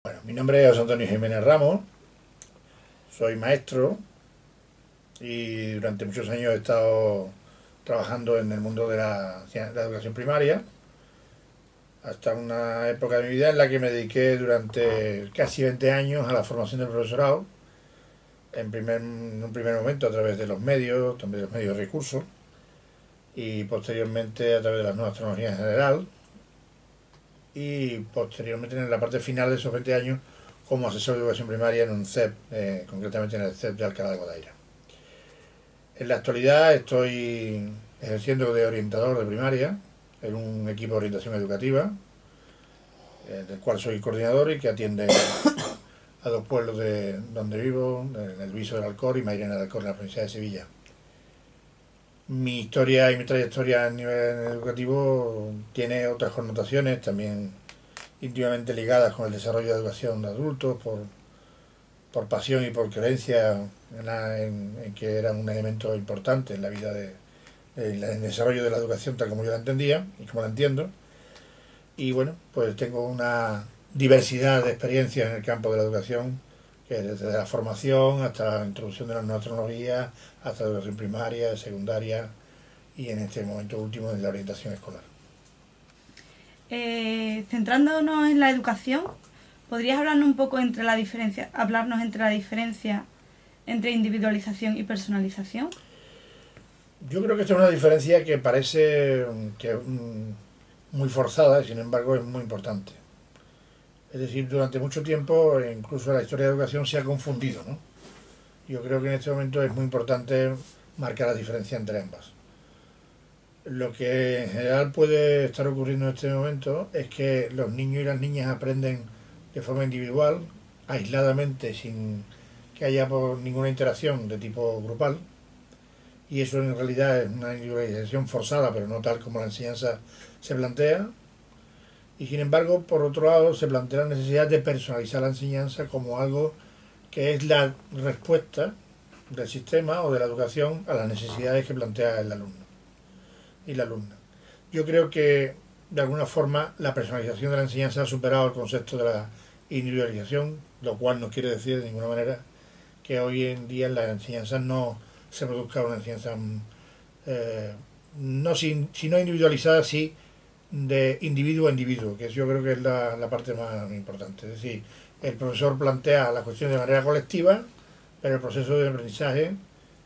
Bueno, mi nombre es José Antonio Jiménez Ramos, soy maestro y durante muchos años he estado trabajando en el mundo de la educación primaria, hasta una época de mi vida en la que me dediqué durante casi 20 años a la formación del profesorado, en un primer momento a través de los medios, también de los medios de recursos, y posteriormente a través de las nuevas tecnologías en general, y posteriormente en la parte final de esos 20 años como asesor de educación primaria en un CEP, concretamente en el CEP de Alcalá de Guadaira. En la actualidad estoy ejerciendo de orientador de primaria en un equipo de orientación educativa, del cual soy coordinador y que atiende a dos pueblos de donde vivo, en el Viso del Alcor y Mairena del Alcor, en la provincia de Sevilla. Mi historia y mi trayectoria a nivel educativo tiene otras connotaciones también íntimamente ligadas con el desarrollo de educación de adultos, por pasión y por creencia en que era un elemento importante en la vida en el desarrollo de la educación tal como yo la entendía y como la entiendo. Y bueno, pues tengo una diversidad de experiencias en el campo de la educación, que desde la formación hasta la introducción de las nuevas tecnologías, hasta la educación primaria, secundaria y en este momento último en la orientación escolar. Centrándonos en la educación, ¿podrías hablarnos un poco hablarnos entre la diferencia entre individualización y personalización? Yo creo que esta es una diferencia que parece muy forzada y sin embargo es muy importante. Es decir, durante mucho tiempo, incluso la historia de la educación se ha confundido, ¿no? Yo creo que en este momento es muy importante marcar la diferencia entre ambas. Lo que en general puede estar ocurriendo en este momento es que los niños y las niñas aprenden de forma individual, aisladamente, sin que haya ninguna interacción de tipo grupal, y eso en realidad es una individualización forzada, pero no tal como la enseñanza se plantea. Y sin embargo, por otro lado, se plantea la necesidad de personalizar la enseñanza como algo que es la respuesta del sistema o de la educación a las necesidades que plantea el alumno y la alumna. Yo creo que de alguna forma la personalización de la enseñanza ha superado el concepto de la individualización, lo cual no quiere decir de ninguna manera que hoy en día en la enseñanza no se produzca una enseñanza no si no individualizada, sí de individuo a individuo, que yo creo que es la parte más importante. Es decir, el profesor plantea la cuestión de manera colectiva, pero el proceso de aprendizaje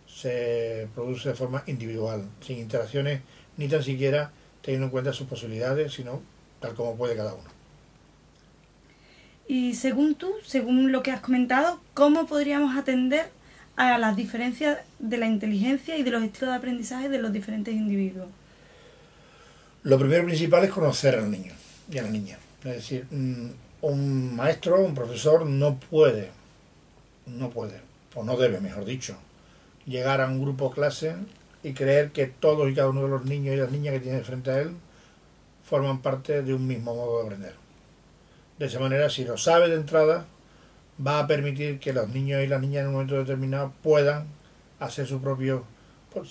se produce de forma individual, sin interacciones ni tan siquiera teniendo en cuenta sus posibilidades, sino tal como puede cada uno. Y según lo que has comentado, ¿cómo podríamos atender a las diferencias de la inteligencia y de los estilos de aprendizaje de los diferentes individuos? Lo primero y principal es conocer al niño y a la niña. Es decir, un maestro, un profesor no puede, o no debe, mejor dicho, llegar a un grupo clase y creer que todos y cada uno de los niños y las niñas que tiene frente a él forman parte de un mismo modo de aprender. De esa manera, si lo sabe de entrada, va a permitir que los niños y las niñas en un momento determinado puedan hacer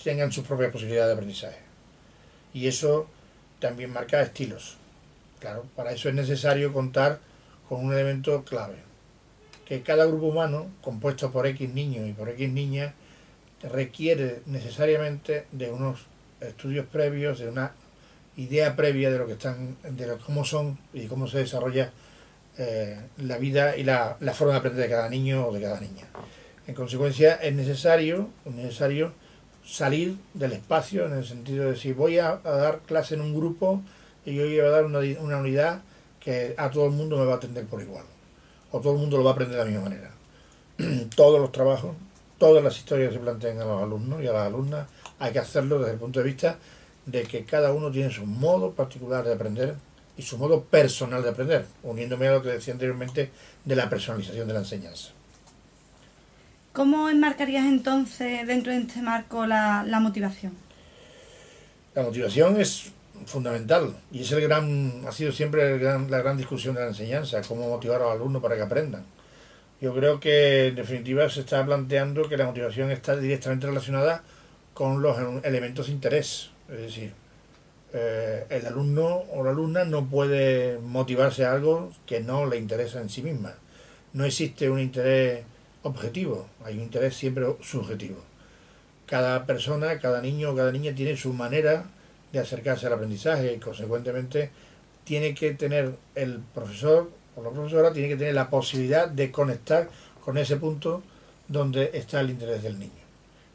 tengan sus propias posibilidades de aprendizaje. Y eso también marca estilos. Claro, para eso es necesario contar con un elemento clave, que cada grupo humano, compuesto por X niños y por X niñas, requiere necesariamente de unos estudios previos, de una idea previa de lo que cómo son y cómo se desarrolla la vida y la forma de aprender de cada niño o de cada niña. En consecuencia, es necesario salir del espacio, en el sentido de si voy a dar clase en un grupo y yo voy a dar una unidad que a todo el mundo me va a atender por igual, o todo el mundo lo va a aprender de la misma manera. Todos los trabajos, todas las historias que se plantean a los alumnos y a las alumnas, hay que hacerlo desde el punto de vista de que cada uno tiene su modo particular de aprender y su modo personal de aprender, uniéndome a lo que decía anteriormente de la personalización de la enseñanza. ¿Cómo enmarcarías entonces dentro de este marco la motivación? La motivación es fundamental y ha sido siempre la gran discusión de la enseñanza, cómo motivar a los alumnos para que aprendan. Yo creo que en definitiva se está planteando que la motivación está directamente relacionada con los elementos de interés, es decir, el alumno o la alumna no puede motivarse a algo que no le interesa en sí misma. No existe un interés objetivo, hay un interés siempre subjetivo. Cada persona, cada niño o cada niña tiene su manera de acercarse al aprendizaje y consecuentemente tiene que tener el profesor o la profesora tiene que tener la posibilidad de conectar con ese punto donde está el interés del niño.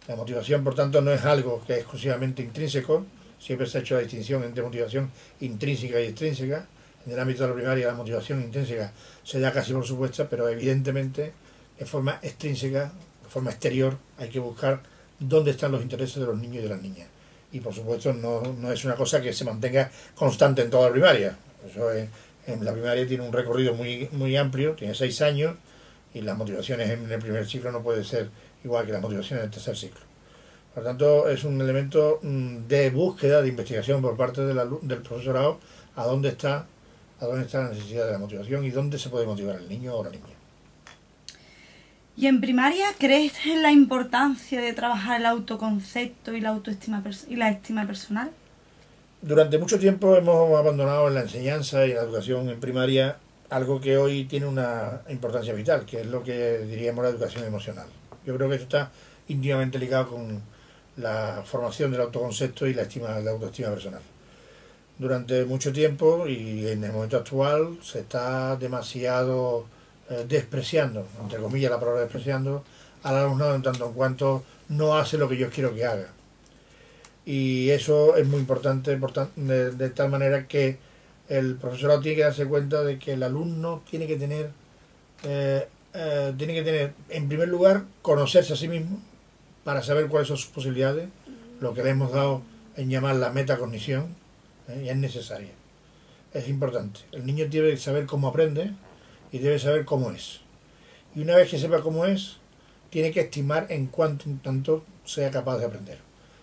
La motivación, por tanto, no es algo que es exclusivamente intrínseco, siempre se ha hecho la distinción entre motivación intrínseca y extrínseca. En el ámbito de la primaria la motivación intrínseca se da casi por supuesta, pero evidentemente de forma extrínseca, de forma exterior, hay que buscar dónde están los intereses de los niños y de las niñas. Y por supuesto no es una cosa que se mantenga constante en toda la primaria. Eso es, en la primaria tiene un recorrido muy amplio, tiene 6 años, y las motivaciones en el primer ciclo no pueden ser igual que las motivaciones en el tercer ciclo. Por lo tanto, es un elemento de búsqueda, de investigación por parte del profesorado a dónde está la necesidad de la motivación y dónde se puede motivar al niño o la niña. ¿Y en primaria crees en la importancia de trabajar el autoconcepto y la autoestima y la estima personal? Durante mucho tiempo hemos abandonado en la enseñanza y en la educación en primaria algo que hoy tiene una importancia vital, que es lo que diríamos la educación emocional. Yo creo que esto está íntimamente ligado con la formación del autoconcepto y la autoestima personal. Durante mucho tiempo y en el momento actual se está demasiado despreciando, entre comillas la palabra despreciando, al alumnado en tanto en cuanto no hace lo que yo quiero que haga. Y eso es muy importante de tal manera que el profesorado tiene que darse cuenta de que el alumno tiene que tener en primer lugar conocerse a sí mismo para saber cuáles son sus posibilidades, lo que le hemos dado en llamar la metacognición, y es necesaria, es importante. El niño debe saber cómo aprende y debe saber cómo es, y una vez que sepa cómo es, tiene que estimar en cuánto tanto sea capaz de aprender.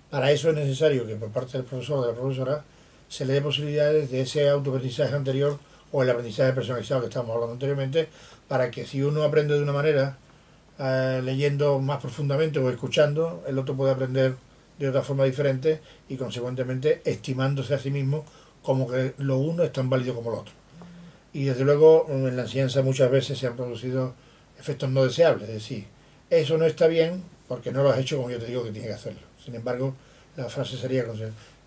Para eso es necesario que por parte del profesor o de la profesora se le dé posibilidades de ese autoaprendizaje anterior o el aprendizaje personalizado que estábamos hablando anteriormente, para que si uno aprende de una manera, leyendo más profundamente o escuchando, el otro puede aprender de otra forma diferente y consecuentemente estimándose a sí mismo como que lo uno es tan válido como lo otro. Y desde luego en la enseñanza muchas veces se han producido efectos no deseables, es decir, eso no está bien porque no lo has hecho como yo te digo que tienes que hacerlo. Sin embargo, la frase sería: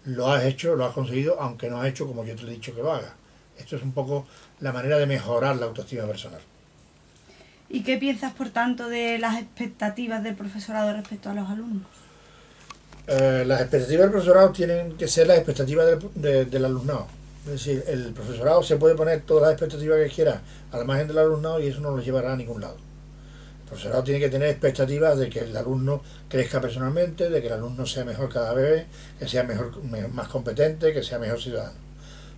lo has hecho, lo has conseguido, aunque no has hecho como yo te he dicho que lo hagas. Esto es un poco la manera de mejorar la autoestima personal. ¿Y qué piensas, por tanto, de las expectativas del profesorado respecto a los alumnos? Las expectativas del profesorado tienen que ser las expectativas del alumnado. Es decir, el profesorado se puede poner todas las expectativas que quiera a la margen del alumnado y eso no lo llevará a ningún lado. El profesorado tiene que tener expectativas de que el alumno crezca personalmente, de que el alumno sea mejor cada vez, que sea más competente, que sea mejor ciudadano.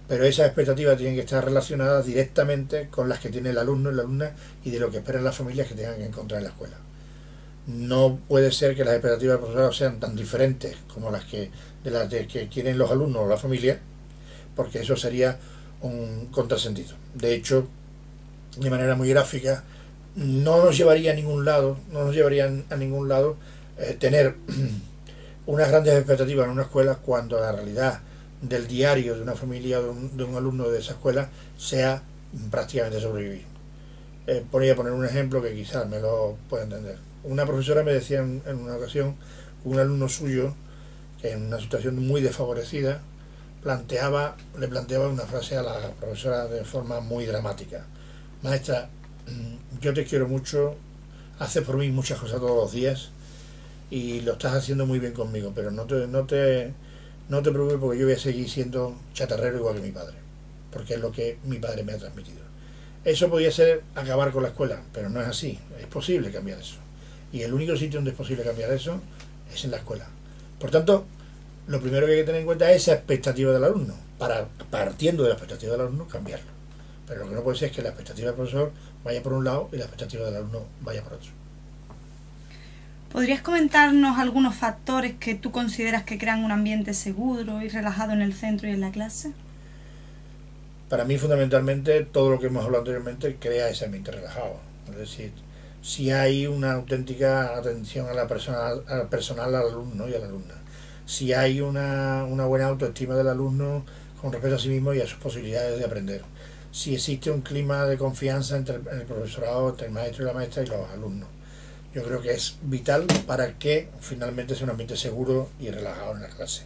Pero esas expectativas tienen que estar relacionadas directamente con las que tiene el alumno y la alumna y de lo que esperan las familias que tengan que encontrar en la escuela. No puede ser que las expectativas del profesorado sean tan diferentes como de las que quieren los alumnos o la familia, porque eso sería un contrasentido. De hecho, de manera muy gráfica, no nos llevaría a ningún lado, tener unas grandes expectativas en una escuela cuando la realidad del diario de una familia o de un alumno de esa escuela sea prácticamente sobrevivir. Voy a poner un ejemplo que quizás me lo pueda entender. Una profesora me decía en una ocasión, un alumno suyo, que en una situación muy desfavorecida, le planteaba una frase a la profesora de forma muy dramática: maestra, yo te quiero mucho, haces por mí muchas cosas todos los días y lo estás haciendo muy bien conmigo, pero no te preocupes porque yo voy a seguir siendo chatarrero igual que mi padre, porque es lo que mi padre me ha transmitido. Eso podría ser acabar con la escuela, pero no es así, es posible cambiar eso. Y el único sitio donde es posible cambiar eso es en la escuela. Por tanto, lo primero que hay que tener en cuenta es esa expectativa del alumno, para, partiendo de la expectativa del alumno, cambiarlo. Pero lo que no puede ser es que la expectativa del profesor vaya por un lado y la expectativa del alumno vaya por otro. ¿Podrías comentarnos algunos factores que tú consideras que crean un ambiente seguro y relajado en el centro y en la clase? Para mí, fundamentalmente, todo lo que hemos hablado anteriormente crea ese ambiente relajado. Es decir, si hay una auténtica atención a la personal, al alumno y a la alumna, si hay una buena autoestima del alumno con respecto a sí mismo y a sus posibilidades de aprender, si existe un clima de confianza entre el profesorado, entre el maestro y la maestra y los alumnos. Yo creo que es vital para que finalmente sea un ambiente seguro y relajado en la clase.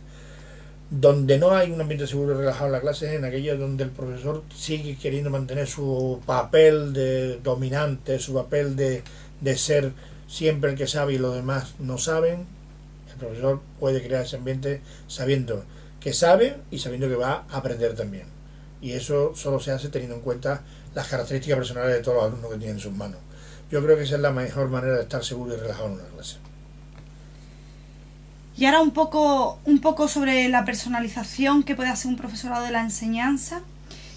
Donde no hay un ambiente seguro y relajado en la clase es en aquellos donde el profesor sigue queriendo mantener su papel de dominante, su papel de ser siempre el que sabe y los demás no saben. El profesor puede crear ese ambiente sabiendo que sabe y sabiendo que va a aprender también. Y eso solo se hace teniendo en cuenta las características personales de todos los alumnos que tienen en sus manos. Yo creo que esa es la mejor manera de estar seguro y relajado en una clase. Y ahora un poco sobre la personalización que puede hacer un profesorado de la enseñanza.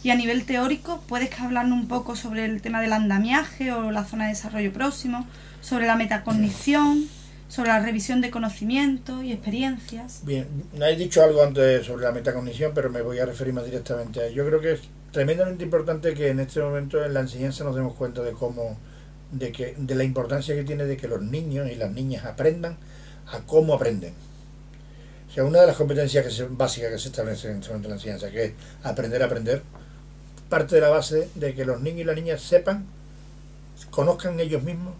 Y a nivel teórico, ¿puedes hablarnos un poco sobre el tema del andamiaje o la zona de desarrollo próximo, sobre la metacognición, sobre la revisión de conocimientos y experiencias? Bien, he dicho algo antes sobre la metacognición, pero me voy a referir más directamente a ello. Yo creo que es tremendamente importante que en este momento en la enseñanza nos demos cuenta de la importancia que tiene de que los niños y las niñas aprendan a cómo aprenden. O sea, una de las competencias básicas que se establecen en este momento en la enseñanza, que es aprender a aprender, parte de la base de que los niños y las niñas sepan, conozcan ellos mismos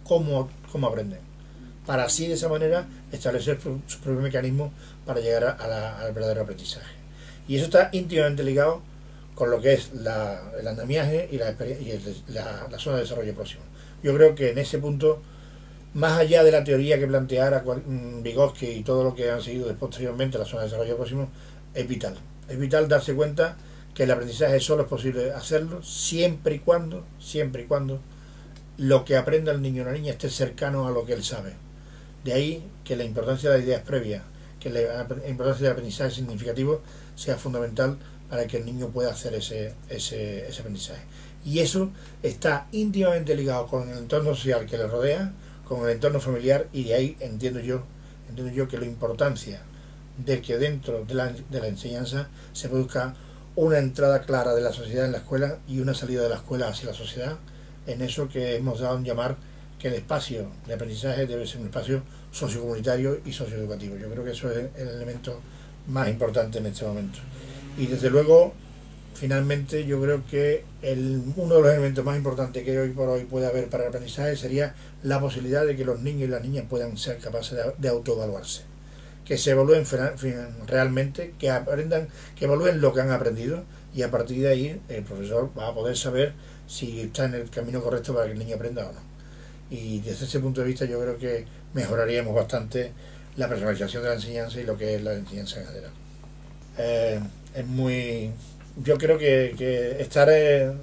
cómo aprenden, para así de esa manera establecer su propio mecanismo para llegar al verdadero aprendizaje. Y eso está íntimamente ligado con lo que es el andamiaje y la zona de desarrollo próximo. Yo creo que en ese punto, más allá de la teoría que planteara Vygotsky y todo lo que han seguido posteriormente la zona de desarrollo próximo, es vital. Es vital darse cuenta que el aprendizaje solo es posible hacerlo siempre y cuando lo que aprenda el niño o la niña esté cercano a lo que él sabe. De ahí que la importancia de las ideas previas, que la importancia del aprendizaje significativo sea fundamental para que el niño pueda hacer ese aprendizaje. Y eso está íntimamente ligado con el entorno social que le rodea, con el entorno familiar, y de ahí entiendo yo que la importancia de que dentro de la enseñanza se produzca una entrada clara de la sociedad en la escuela y una salida de la escuela hacia la sociedad, en eso que hemos dado en llamar que el espacio de aprendizaje debe ser un espacio sociocomunitario y socioeducativo. Yo creo que eso es el elemento más importante en este momento. Y desde luego, finalmente, yo creo que uno de los elementos más importantes que hoy por hoy puede haber para el aprendizaje sería la posibilidad de que los niños y las niñas puedan ser capaces de autoevaluarse, que se evalúen realmente, que aprendan, que evalúen lo que han aprendido, y a partir de ahí el profesor va a poder saber si está en el camino correcto para que el niño aprenda o no. Y desde ese punto de vista yo creo que mejoraríamos bastante la personalización de la enseñanza y lo que es la enseñanza en general. Yo creo que estar en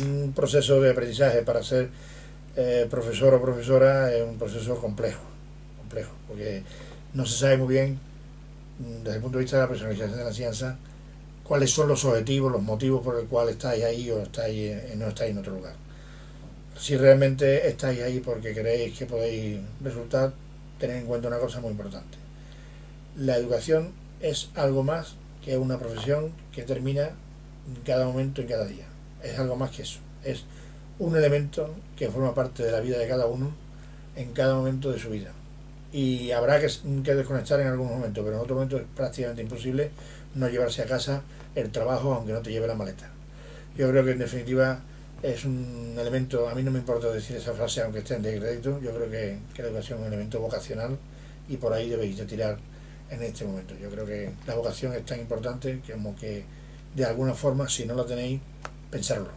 un proceso de aprendizaje para ser profesor o profesora es un proceso complejo, porque no se sabe muy bien, desde el punto de vista de la personalización de la enseñanza, cuáles son los objetivos, los motivos por los cuales estáis ahí o no estáis en otro lugar. Si realmente estáis ahí porque creéis que podéis resultar, tened en cuenta una cosa muy importante. La educación es algo más que una profesión que termina en cada momento y cada día. Es algo más que eso. Es un elemento que forma parte de la vida de cada uno en cada momento de su vida. Y habrá que desconectar en algún momento, pero en otro momento es prácticamente imposible no llevarse a casa el trabajo aunque no te lleve la maleta. Yo creo que en definitiva es un elemento, a mí no me importa decir esa frase aunque esté en decreto, yo creo que la educación es un elemento vocacional y por ahí debéis de tirar en este momento. Yo creo que la vocación es tan importante como que de alguna forma, si no la tenéis, pensarlo.